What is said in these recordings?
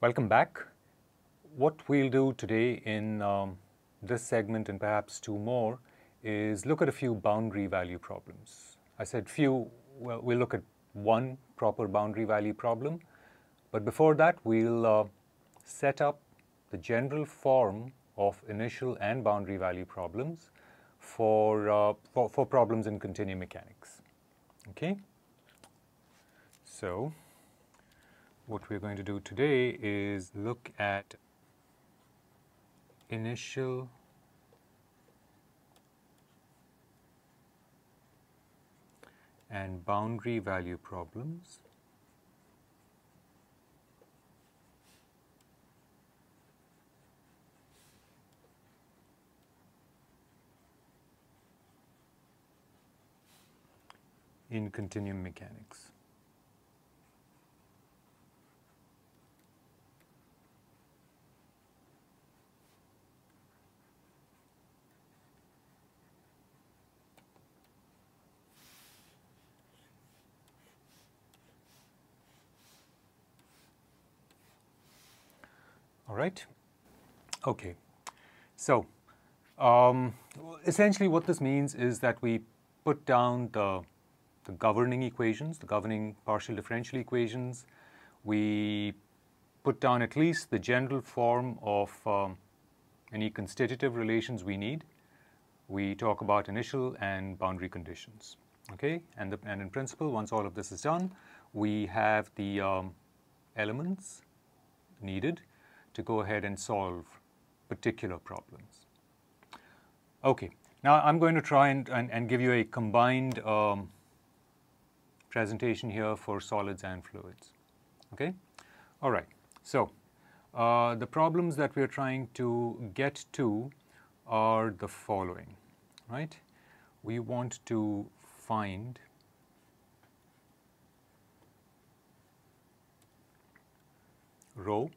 Welcome back. What we'll do today in this segment and perhaps two more is look at a few boundary value problems. I said few, well, we'll look at one proper boundary value problem, but before that we'll set up the general form of initial and boundary value problems for problems in continuum mechanics. Okay? So what we're going to do today is look at initial and boundary value problems in continuum mechanics. All right. Okay. So essentially what this means is that we put down the governing equations, the governing partial differential equations. We put down at least the general form of any constitutive relations we need. We talk about initial and boundary conditions. Okay, and in principle, once all of this is done, we have the elements needed to go ahead and solve particular problems. Okay, now I'm going to try and give you a combined presentation here for solids and fluids. Okay, all right. So the problems that we're trying to get to are the following, right? We want to find rho,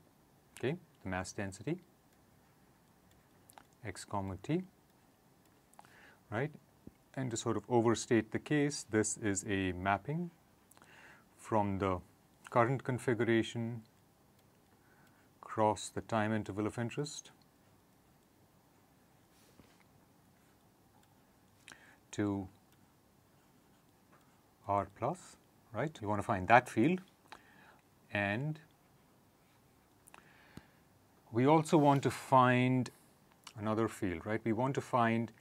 okay, the mass density, x comma t, right? And to sort of overstate the case, this is a mapping from the current configuration across the time interval of interest to R plus, right? You want to find that field. And we also want to find another field, right? We want to find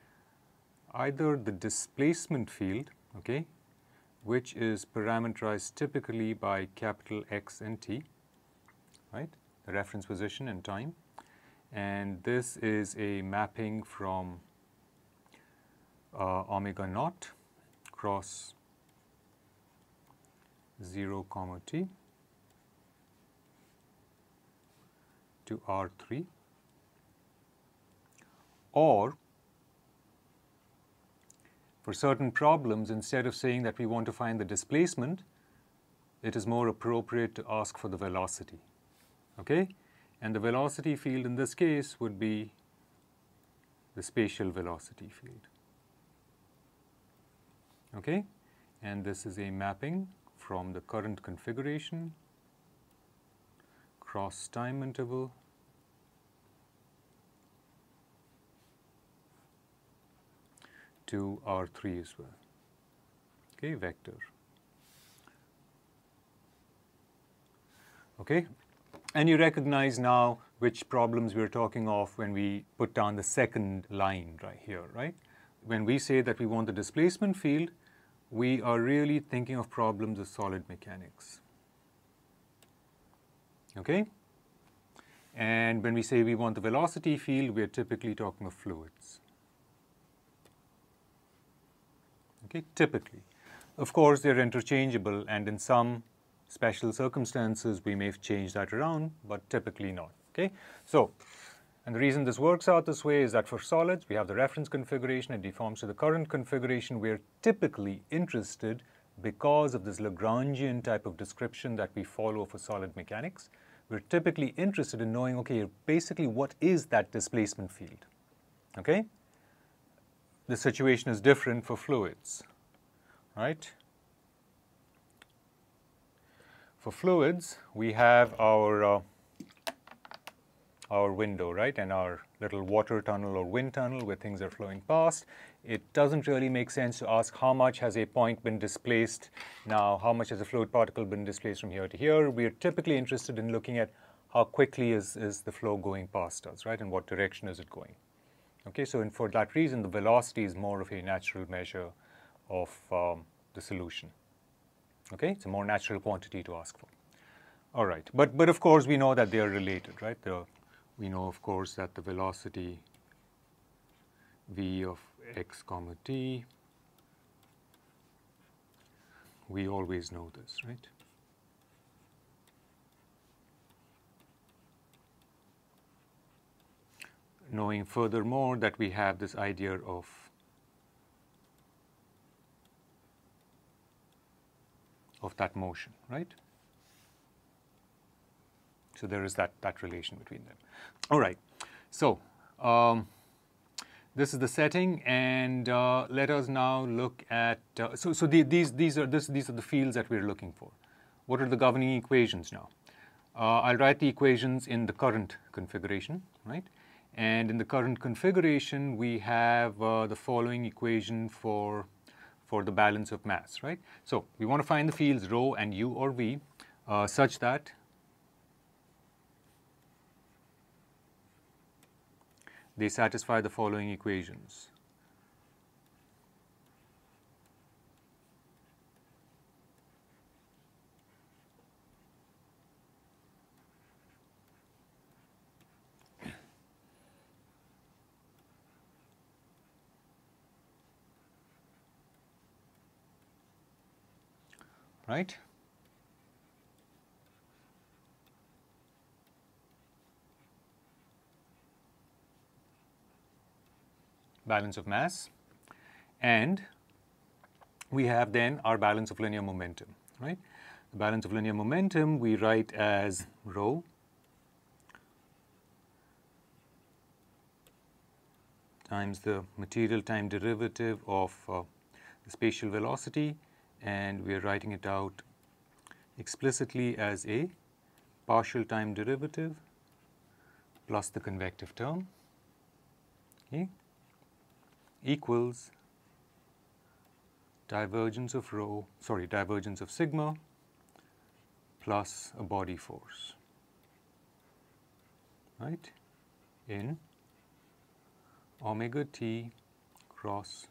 either the displacement field, okay, which is parameterized typically by capital X and T, right? The reference position and time. And this is a mapping from omega naught cross 0 comma t to R3, or for certain problems, instead of saying that we want to find the displacement, it is more appropriate to ask for the velocity, okay? And the velocity field in this case would be the spatial velocity field, okay? And this is a mapping from the current configuration cross time interval to R3 as well, okay, vector. Okay, and you recognize now which problems we're talking of when we put down the second line right here, right? When we say that we want the displacement field, we are really thinking of problems of solid mechanics, okay? And when we say we want the velocity field, we're typically talking of fluids. Okay, typically. Of course, they're interchangeable, and in some special circumstances, we may change that around, but typically not, okay? So, and the reason this works out this way is that for solids, we have the reference configuration, it deforms to the current configuration. We're typically interested, because of this Lagrangian type of description that we follow for solid mechanics, we're typically interested in knowing, okay, basically what is that displacement field, okay? The situation is different for fluids, right? For fluids, we have our our window, right, and our little water tunnel or wind tunnel where things are flowing past, it doesn't really make sense to ask how much has a point been displaced now, how much has a fluid particle been displaced from here to here. We are typically interested in looking at how quickly is the flow going past us, right, and what direction is it going. Okay, so for that reason, the velocity is more of a natural measure of the solution. Okay, it's a more natural quantity to ask for. All right, but of course we know that they are related, right? We know, of course, that the velocity v of x comma t, we always know this, right? Knowing furthermore that we have this idea of that motion, right? So there is that relation between them. All right, so this is the setting, and let us now look at, these are the fields that we're looking for. What are the governing equations now? I'll write the equations in the current configuration, right? And in the current configuration, we have the following equation for the balance of mass, right? So we want to find the fields rho and u or v such that they satisfy the following equations. Right? Balance of mass, and we have then our balance of linear momentum, right? The balance of linear momentum we write as rho times the material time derivative of the spatial velocity, and we are writing it out explicitly as a partial time derivative plus the convective term, okay, equals divergence of sigma plus a body force, right, in omega t cross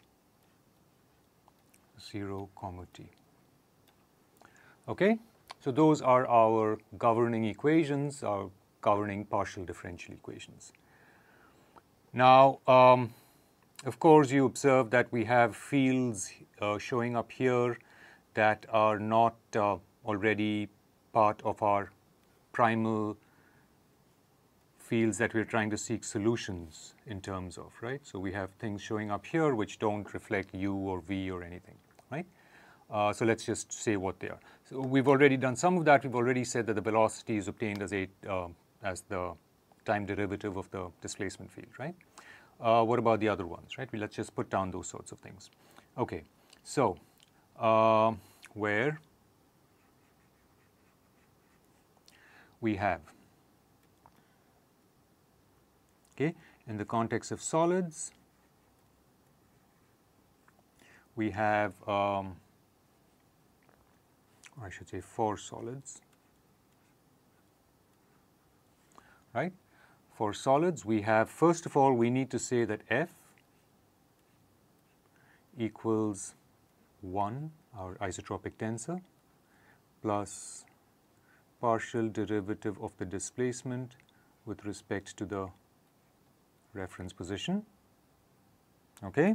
0 comma t. Okay, so those are our governing equations, our governing partial differential equations. Now, of course, you observe that we have fields showing up here that are not already part of our primal fields that we're trying to seek solutions in terms of, right? So we have things showing up here which don't reflect u or v or anything, right? So let's just say what they are. So we've already done some of that. We've already said that the velocity is obtained as the time derivative of the displacement field, right? What about the other ones, right? Let's just put down those sorts of things. Okay, so where we have, okay, in the context of solids, we have, or I should say for solids, right? For solids, we have, first of all, we need to say that F equals 1, our isotropic tensor, plus partial derivative of the displacement with respect to the reference position. Okay?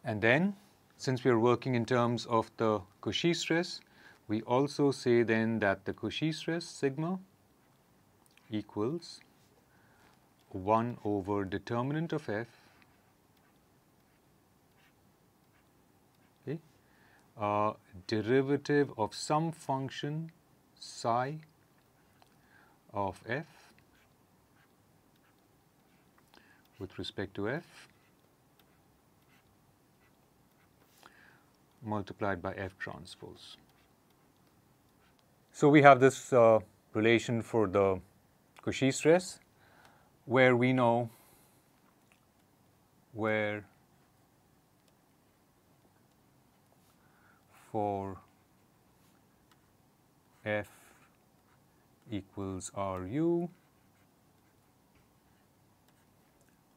And then, since we are working in terms of the Cauchy stress, we also say then that the Cauchy stress, sigma, equals 1 over determinant of F, okay, derivative of some function psi of F with respect to F multiplied by F transpose. So we have this relation for the Cauchy stress, where we know where for F equals RU,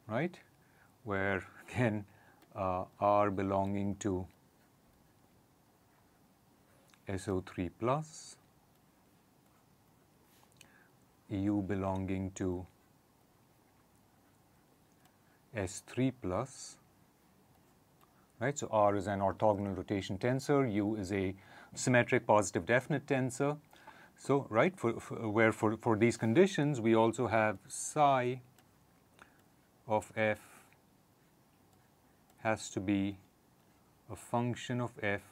right, where again R belonging to SO3 plus, U belonging to S3 plus, right? So R is an orthogonal rotation tensor, U is a symmetric positive definite tensor. So, right, for these conditions, we also have psi of F has to be a function of F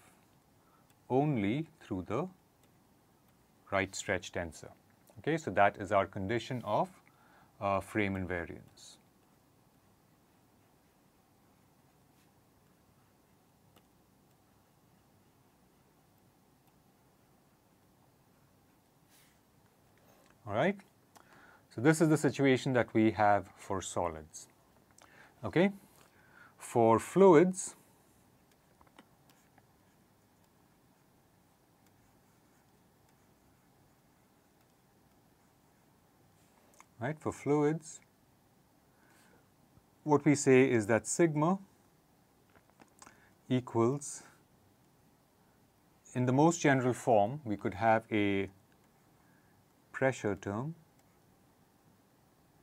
only through the right stretch tensor. Okay, so that is our condition of frame invariance. All right, so this is the situation that we have for solids. Okay, for fluids, right, for fluids, what we say is that sigma equals, in the most general form, we could have a pressure term,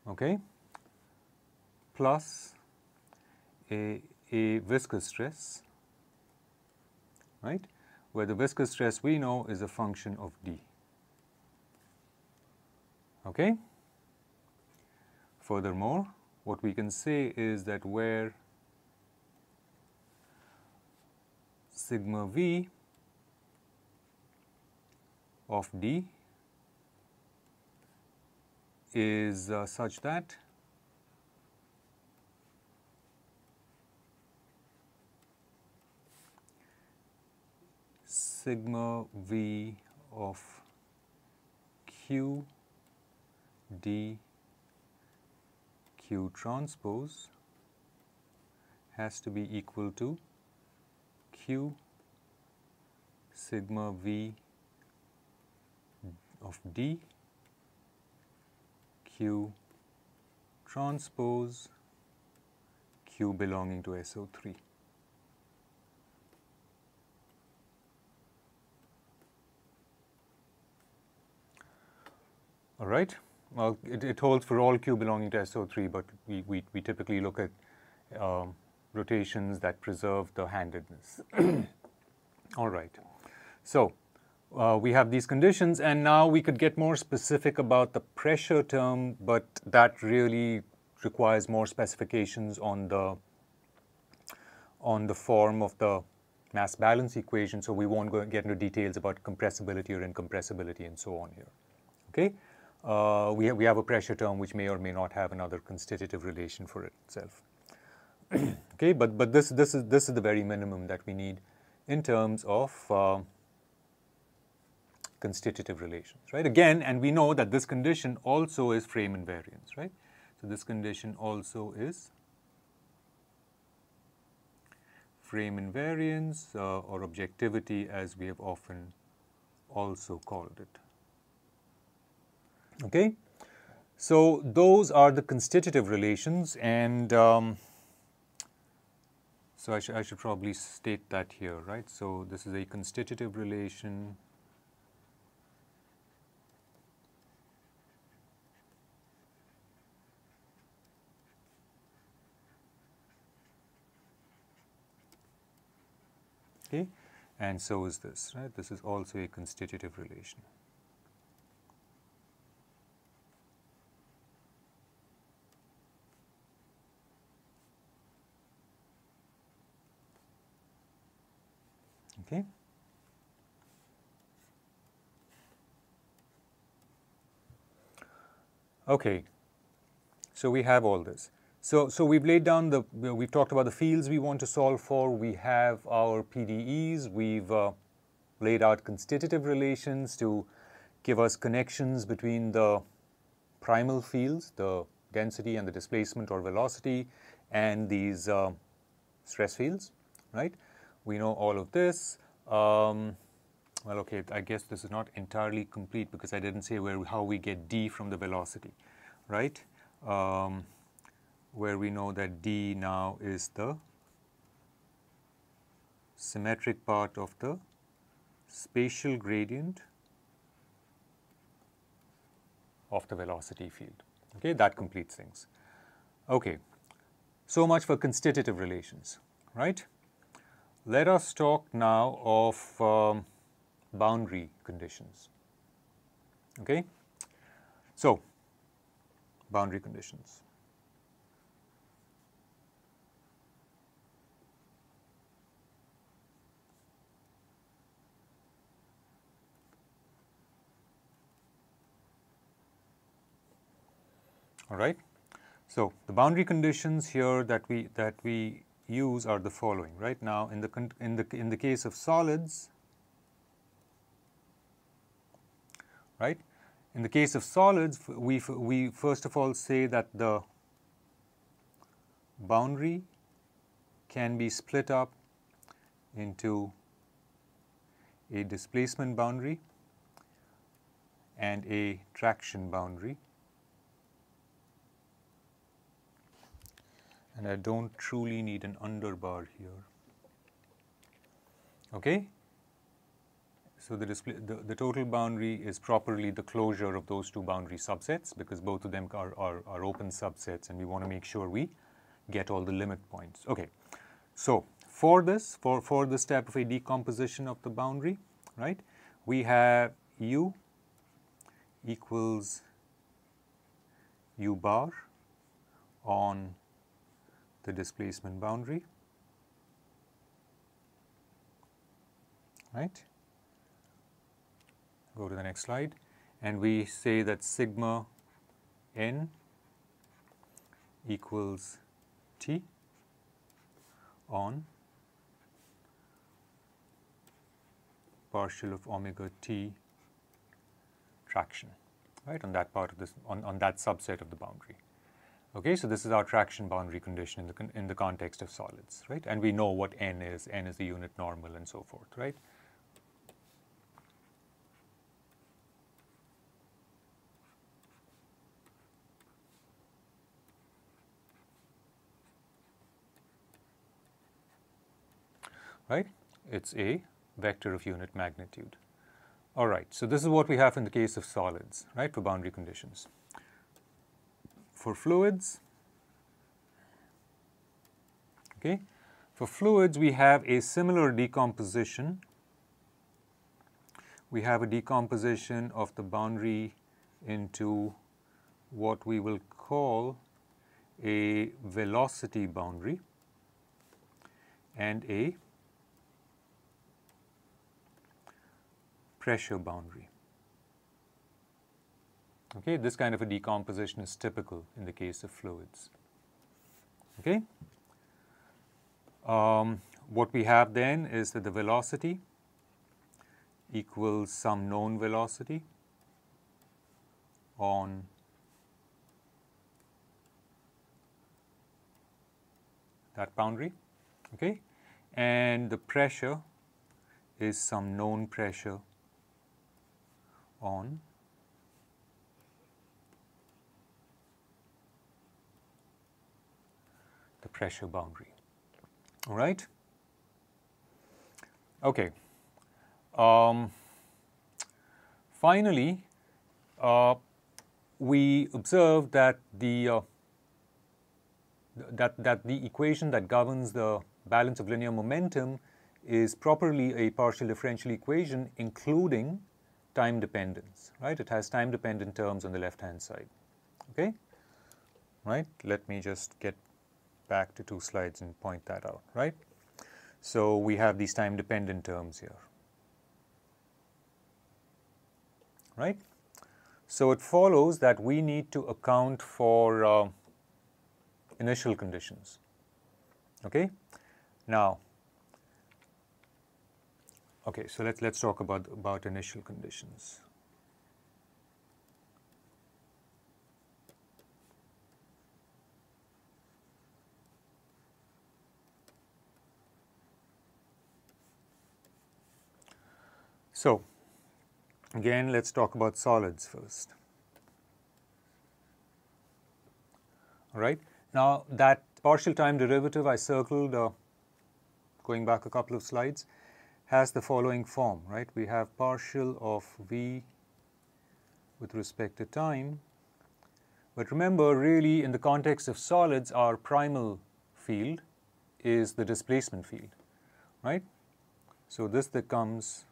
okay, plus a viscous stress, right, where the viscous stress we know is a function of D. Okay. Furthermore, what we can say is that where sigma V of D is such that sigma V of Q D Q transpose has to be equal to Q sigma V of D Q transpose Q belonging to SO3. All right. Well, it holds for all Q belonging to SO3, but we typically look at rotations that preserve the handedness. All right. So we have these conditions, and now we could get more specific about the pressure term, but that really requires more specifications on the form of the mass balance equation, so we won't get into details about compressibility or incompressibility and so on here. Okay. We have a pressure term which may or may not have another constitutive relation for itself. Okay, but this is the very minimum that we need in terms of constitutive relations, right? Again, and we know that this condition also is frame invariance, right? So this condition also is frame invariance or objectivity, as we have often also called it. Okay, so those are the constitutive relations, and so I should probably state that here, right? So this is a constitutive relation okay, and so is this, right? This is also a constitutive relation. Okay. Okay, so we have all this. So we've laid down we've talked about the fields we want to solve for. We have our PDEs. We've laid out constitutive relations to give us connections between the primal fields, the density and the displacement or velocity, and these stress fields, right? We know all of this. Well, okay, I guess this is not entirely complete because I didn't say how we get d from the velocity, right? Where we know that d now is the symmetric part of the spatial gradient of the velocity field. Okay, that completes things. Okay, so much for constitutive relations, right? Let us talk now of boundary conditions. Okay, so boundary conditions. All right. So the boundary conditions here that we use are the following. Right now, in the case of solids, right? In the case of solids, we first of all say that the boundary can be split up into a displacement boundary and a traction boundary. And I don't truly need an underbar here. Okay? So the total boundary is properly the closure of those two boundary subsets because both of them are open subsets and we want to make sure we get all the limit points. Okay. So for this, for the step of a decomposition of the boundary, right, we have u equals u bar on the displacement boundary, right? Go to the next slide, and we say that sigma n equals t on partial of omega t traction, right, on that part of this, on that subset of the boundary. Okay, so this is our traction boundary condition in the context of solids, right? And we know what n is. N is the unit normal and so forth, right? Right? It's a vector of unit magnitude. All right, so this is what we have in the case of solids, right, for boundary conditions. For fluids, okay, for fluids we have a similar decomposition. We have a decomposition of the boundary into what we will call a velocity boundary and a pressure boundary. Okay, this kind of a decomposition is typical in the case of fluids. Okay, what we have then is that the velocity equals some known velocity on that boundary. Okay, and the pressure is some known pressure on the pressure boundary. All right? Okay. Finally, we observe that the equation that governs the balance of linear momentum is properly a partial differential equation including time dependence, right? It has time dependent terms on the left-hand side. Okay? Right? Let me just get back to 2 slides and point that out, right? So we have these time dependent terms here. Right? So it follows that we need to account for initial conditions. Okay? Now, okay, so let's talk about initial conditions. So again, let's talk about solids first. All right. Now that partial time derivative I circled, going back a couple of slides, has the following form, right? We have partial of v with respect to time. But remember, really, in the context of solids, our primal field is the displacement field, right? So this becomes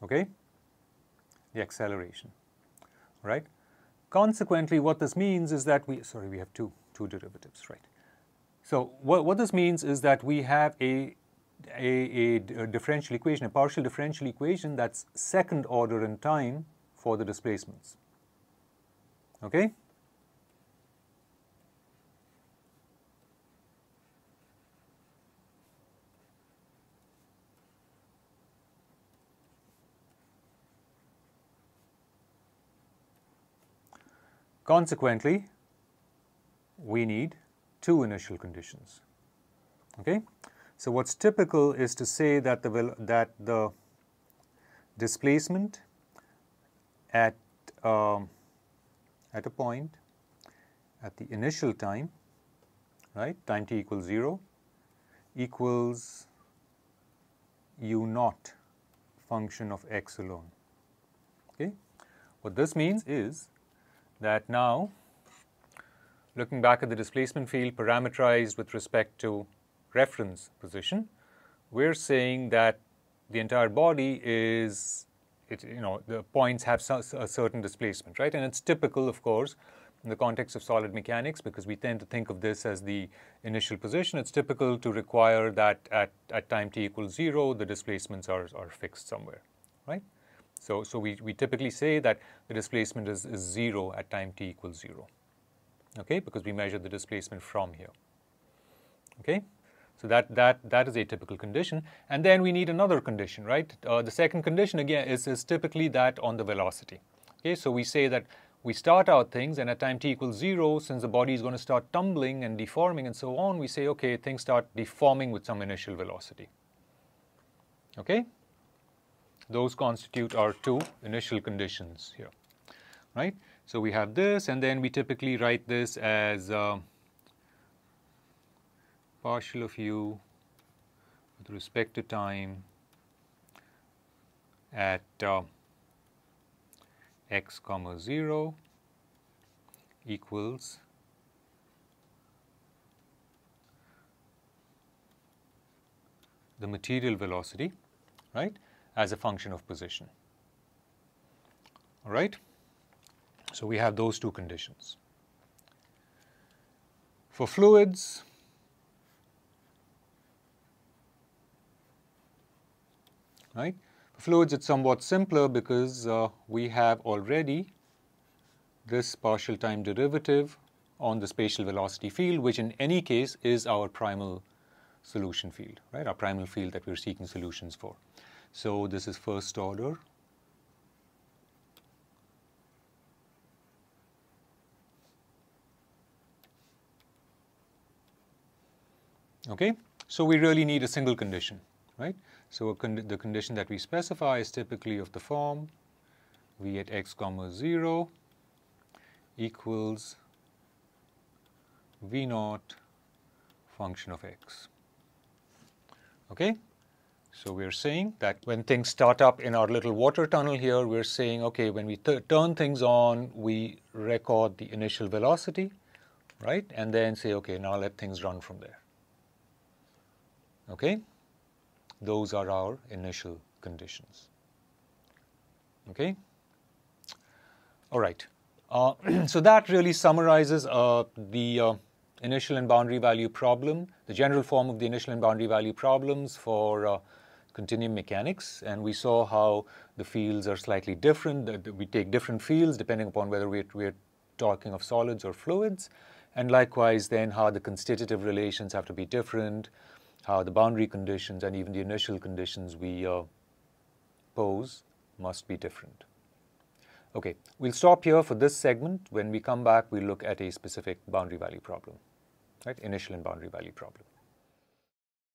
okay, the acceleration, right? Consequently, what this means is that we have two derivatives, right? So what this means is that we have a differential equation, a partial differential equation that's second order in time for the displacements. Okay? Consequently, we need two initial conditions. Okay? So what's typical is to say that the displacement at a point at the initial time, right, time t equals 0, equals u naught function of x alone. Okay? What this means is that now, looking back at the displacement field parameterized with respect to reference position, we're saying that the entire body is, the points have a certain displacement, right? And it's typical, of course, in the context of solid mechanics, because we tend to think of this as the initial position. It's typical to require that at time t equals 0, the displacements are fixed somewhere, right? So we typically say that the displacement is 0 at time t equals 0, okay, because we measure the displacement from here, okay? So that is a typical condition. And then we need another condition, right? The second condition, again, is typically that on the velocity, okay? So we say that we start out things, and at time t equals 0, since the body is going to start tumbling and deforming and so on, we say, okay, things start deforming with some initial velocity, okay? Those constitute our two initial conditions here, right? So we have this, and then we typically write this as partial of u with respect to time at x comma 0 equals the material velocity, right, as a function of position. All right? So we have those two conditions. For fluids, right? For fluids, it's somewhat simpler because we have already this partial time derivative on the spatial velocity field, which in any case is our primal solution field, right? Our primal field that we're seeking solutions for. So this is first order. Okay, so we really need a single condition, right? So the condition that we specify is typically of the form v at x comma 0 equals v naught function of x. Okay, so we're saying that when things start up in our little water tunnel here, we're saying, okay, when we turn things on, we record the initial velocity, right? And then say, okay, now let things run from there. Okay, those are our initial conditions. Okay, all right. So that really summarizes the initial and boundary value problem, the general form of the initial and boundary value problems for continuum mechanics. And we saw how the fields are slightly different, that we take different fields depending upon whether we're talking of solids or fluids. And likewise then how the constitutive relations have to be different, how the boundary conditions and even the initial conditions we pose must be different. Okay, we'll stop here for this segment. When we come back, we'll look at a specific boundary value problem. right? Initial and boundary value problem.